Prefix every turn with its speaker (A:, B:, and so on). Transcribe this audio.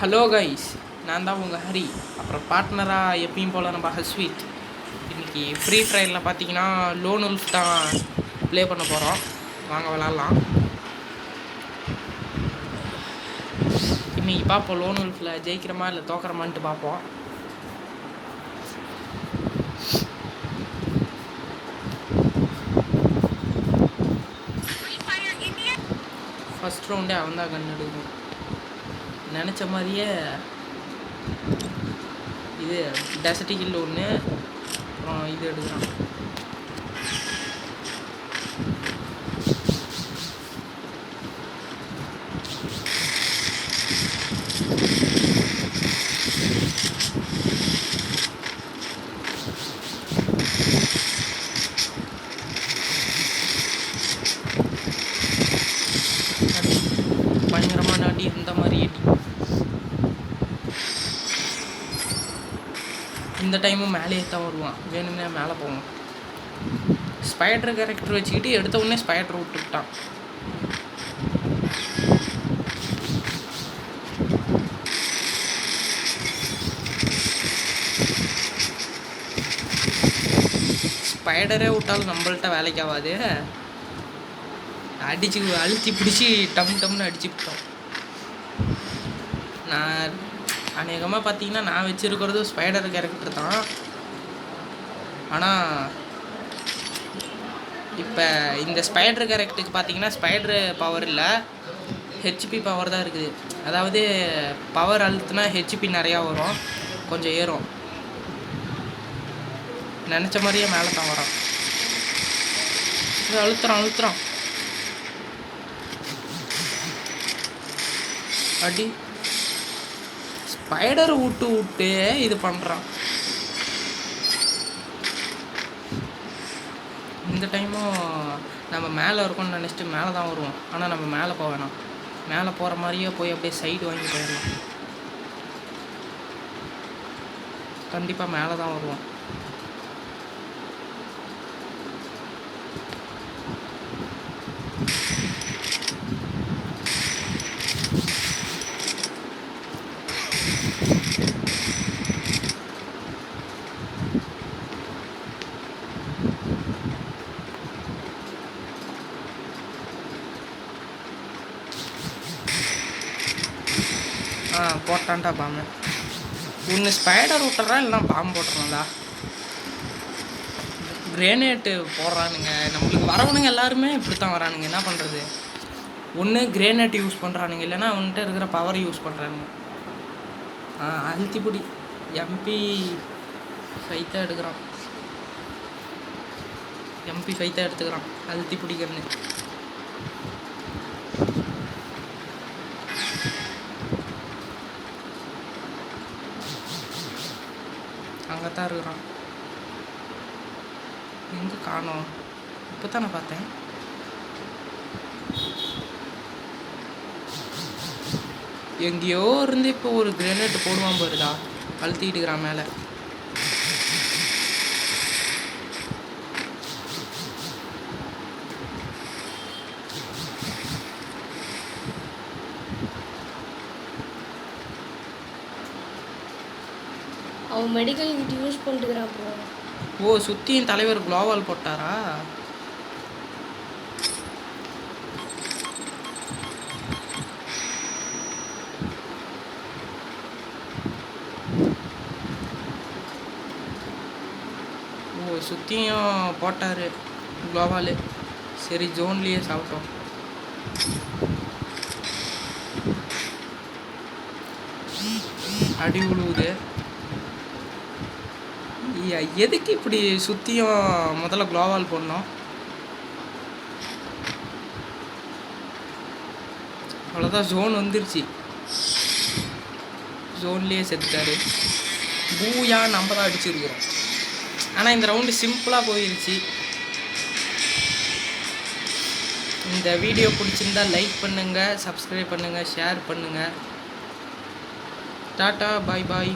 A: Hello guys, நான் தான் உங்கள் ஹரி. அப்புறம் பார்ட்னராக எப்பயும் போல் நம்ம ஹஸ்வீத். இன்றைக்கி ஃப்ரீ ஃபயரில் பார்த்தீங்கன்னா லோன் உல்ஃப் தான் ப்ளே பண்ண போகிறோம். வாங்க விளாட்லாம். இன்றைக்கி பார்ப்போம் லோன் உல்ஃபில் ஜெயிக்கிறோமா இல்லை தோக்கிறோமான்ட்டு பார்ப்போம். ஃபஸ்ட் ரவுண்டே அவன் தான் கண் எடுக்கணும். நினச்ச மாதிரியே இது டெசர்ட்டிக்கில் ஒன்று, அப்புறம் இது எடுக்கிறான். பயங்கரமான அடி, இந்த மாதிரி அடி. இந்த டைமும் மேலேயே தான் வருவான், வேணும்னே மேலே போவோம். ஸ்பைடர் கேரக்டர் வச்சுக்கிட்டு எடுத்த உடனே ஸ்பைடர் விட்டுக்கிட்டான். ஸ்பைடரே விட்டாலும் நம்மள்ட்ட வேலைக்கு ஆகாது. அடிச்சு அழுத்தி பிடிச்சி டம் டம்னு அடிச்சுக்கிட்டோம். நான் அநேகமாக பார்த்தீங்கன்னா நான் வச்சுருக்கிறது ஸ்பைடர் கேரக்டர் தான். ஆனால் இப்போ இந்த ஸ்பைடர் கேரக்டருக்கு பார்த்தீங்கன்னா ஸ்பைடரு பவர் இல்லை, ஹெச்பி பவர் தான் இருக்குது. அதாவது பவர் அழுத்துனா ஹெச்பி நிறையா வரும், கொஞ்சம் ஏறும். நினச்ச மாதிரியே மேலே தான் வரோம். அழுத்துறான் அடி. ஸ்பைடர் விட்டு இது பண்ணுறான். இந்த டைமும் நம்ம மேலே இருக்கோம்னு நினச்சிட்டு மேலே தான் வருவோம். ஆனால் நம்ம மேலே போக வேணாம், மேலே போகிற மாதிரியே போய் அப்படியே சைடு வாங்கி போயிடலாம். கண்டிப்பாக மேலே தான் வருவோம். போட்டான்டா பாம்பு. ஒன்று ஸ்பைடர் விட்டுறான், இல்லைனா பாம்பு போட்டுறான்டா. கிரேனேட்டு போடுறானுங்க. நம்மளுக்கு வரவனுங்க எல்லாருமே இப்படி தான் வரானுங்க. என்ன பண்ணுறது? ஒன்று கிரேனேட் யூஸ் பண்ணுறானுங்க, இல்லைனா அவன்கிட்ட இருக்கிற பவர் யூஸ் பண்ணுறானுங்க. அழுத்திப்பிடி MP 5 தான் எடுக்கிறான். MP 5 தான் எடுத்துக்கிறான் அழுத்தி பிடிக்கிறது. அங்கே தான் இருக்கிறான். எங்கே காணோம்? இப்போ தான் நான் பார்த்தேன். எங்கேயோ இருந்து இப்போ ஒரு கிரேனேட் போடுவான் பாருடா, அழுத்திக்கிட்டு இருக்கிறான் மேலே.
B: அவன் மெடிக்கல் கிட் யூஸ் பண்ணிட்டுக்கிறான் ப்ரோ.
A: ஓ, சுற்றியும் தலைவர் குளோவால் போட்டாரா? ஓ, சுற்றியும் போட்டார் குளோவால். சரி, ஜோன்லேயே சாப்பிட்டோம். அடி விழுவுது. எதுக்கு இப்படி சுற்றியும் முதல்ல குளோவால் போடணும்? அவ்வளோதான், ஜோன் வந்துருச்சு. ஜோன்லேயே செத்துட்டாரு. பூயா நம்ம தான் அடிச்சிருக்கிறோம். ஆனால் இந்த ரவுண்டு சிம்பிளாக போயிடுச்சு. இந்த வீடியோ பிடிச்சிருந்தா லைக் பண்ணுங்கள், சப்ஸ்கிரைப் பண்ணுங்கள், ஷேர் பண்ணுங்கள். டாட்டா, பாய் பாய்.